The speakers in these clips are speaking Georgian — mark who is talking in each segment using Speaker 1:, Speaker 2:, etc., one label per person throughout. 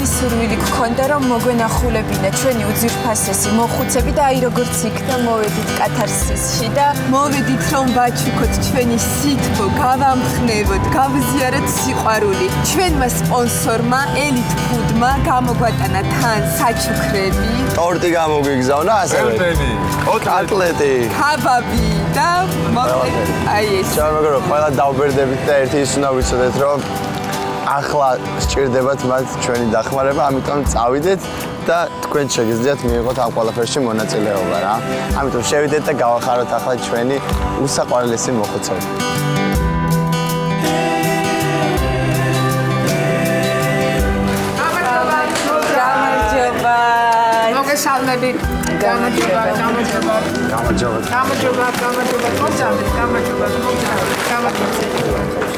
Speaker 1: დიდი სურვილი გქონდა რომ მოგვენახულებინა ჩვენი უძვირფასესი მოხუცები და აი როგორც იქნა მოვედით კათარსისში და მოვედით რომ ვაჩუქოთ ჩვენი სითბო, გავამხნევოთ, გავზიაროთ სიყვარული. ჩვენმა სპონსორმა ელით ფუდმა გამოგვატანა თან საჩუქრები,
Speaker 2: ტორტი გამოგვიგზავნა ასევე. კოტლეტი,
Speaker 1: კაბაბი და აი ეს.
Speaker 2: ჩამოგრო ყველა დავბერდებით და ერთი ის უნდა ვიცოდეთ რომ ახლა სჭირდებათ მათ ჩვენი დახმარება, ამიტომ წავიდეთ და თქვენ შეგიძლიათ მიიღოთ ამ ყველაფერში მონაწილეობა რა. ამიტომ შევიდეთ და გავახაროთ ახლა ჩვენი უსაყვარლესი მოხუცები.
Speaker 1: გამარჯობა.
Speaker 3: მოგესალმები. გამარჯობა.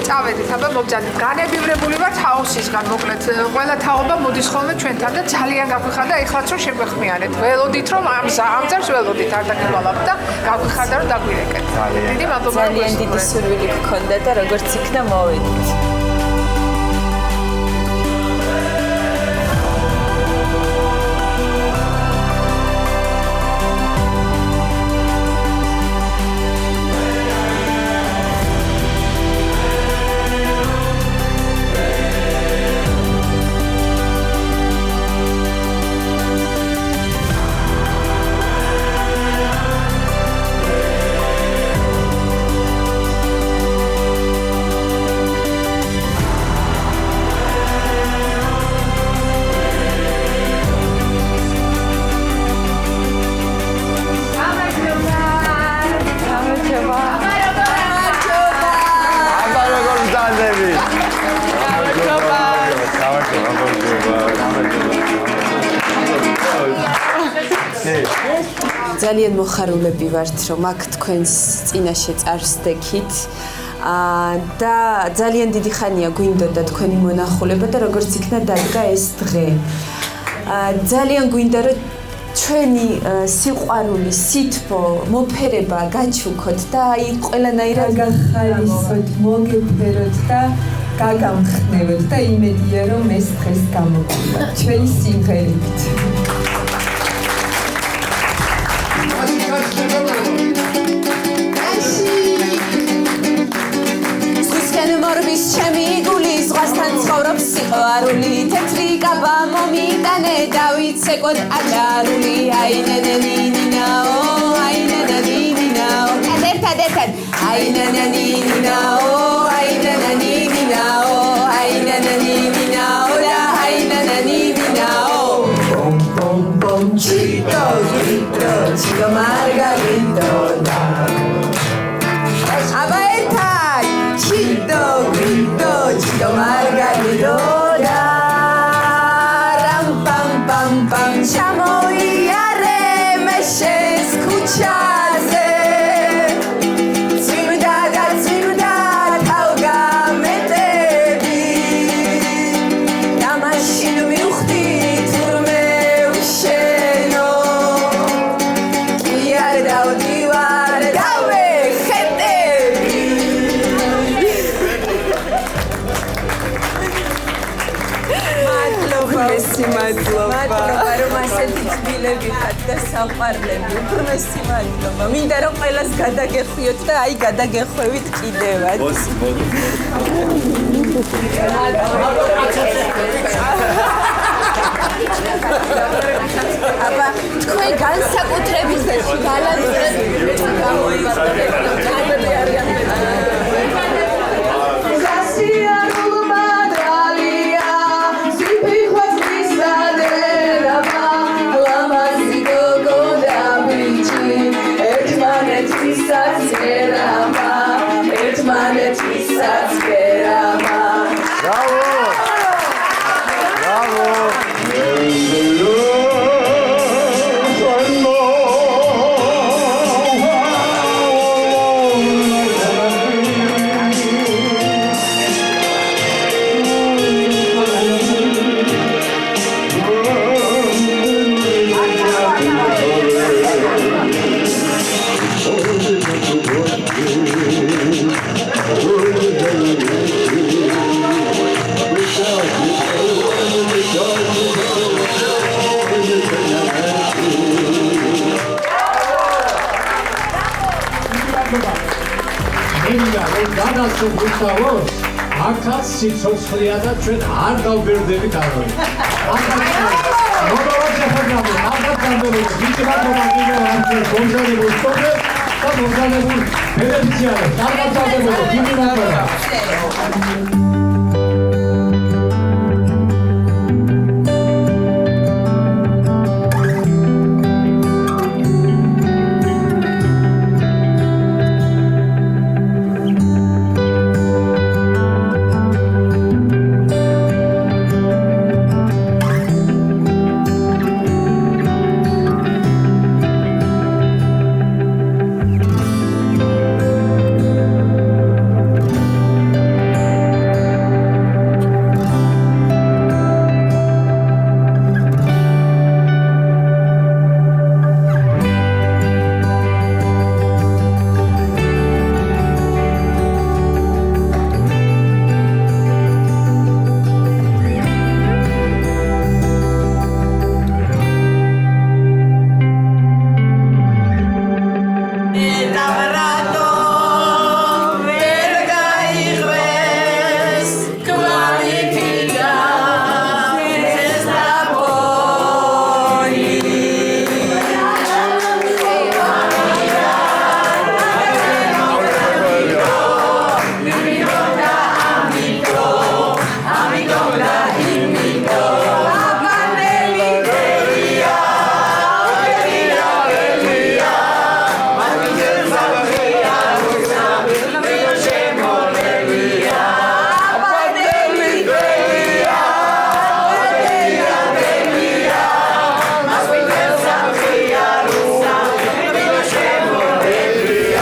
Speaker 3: წავედით, აბა მოგზავნეთ. განებივრებული ვართ ჰაუსისგან, მოკლედ. ყველა თაობა მოდის ხოლმე ჩვენთან და ძალიან გაგვიხარდა ეხლაც რომ შეგვეხმიანეთ. ველოდით რომ ამ წელს ველოდით არ დაგივალავთ და გაგვიხარდა რომ დაგვირეკეთ. დიდი მადლობა.
Speaker 1: ძალიან დიდი სურვილი გქონდა და როგორც იქნა მოვედით. ძალიან მოხარულები ვართ რომ აქ თქვენს წინაშე წარსდექით და ძალიან დიდი ხანია გვინდოდა თქვენი მონახულება და როგორც იქნა დადგა ეს დღე. ძალიან გვინდა რომ ჩვენი სიყვარული, სითბო, მოფერება გაჩუქოთ და აი ყველანაირად გახალისოთ, მოგეფეროთ და გაგამხნევოთ და იმედია რომ ეს დღეს გამოგვივა ჩვენი სიმღერებით. ჩემი გული ზღვასთან ცხოვრობს სიყვარული თეთრი კაბა მომიტანე დავიცეკოთ აჭარული აინენენინინაო აინენენინინაო ერთად აინენენინინაო აინენენინინაო აინენენინინაო და აინენენინინაო პომ პომ პომ ჩიტო ჩიტო ჩიტო მარგარიტო აბა ერთად Chito, chito, margarito, ram pam pam pam, chamoy are me se escuchase. Ciudad, auga me tebi. La machine mi uchti, turme usheno. Kiar daudivar, dawe khete. მადლობა რომ ასეთი თბილები ხართ და საყვარლები უბრალესი მადლობა მინდა რომ ყველას გადაგეხვიოთ და აი გადაგეხვევით კიდევაც აბა თქვენ განსაკუთრებით გალანტურებით
Speaker 2: Bravo!
Speaker 4: გადასცემ გუსტავოს, აქაც სიცოცხლეა და ჩვენ არ გავბერდებით არავინ. მოგავართ შეხვედრამდე, ახლა გამდობებით, ვიცი მადლობა კიდევ ამ მომზადებულ სტუმრებს და მომზადებულ ბენეფიციარებს. კარგად გავდებოდეთ, დიდი მადლობა.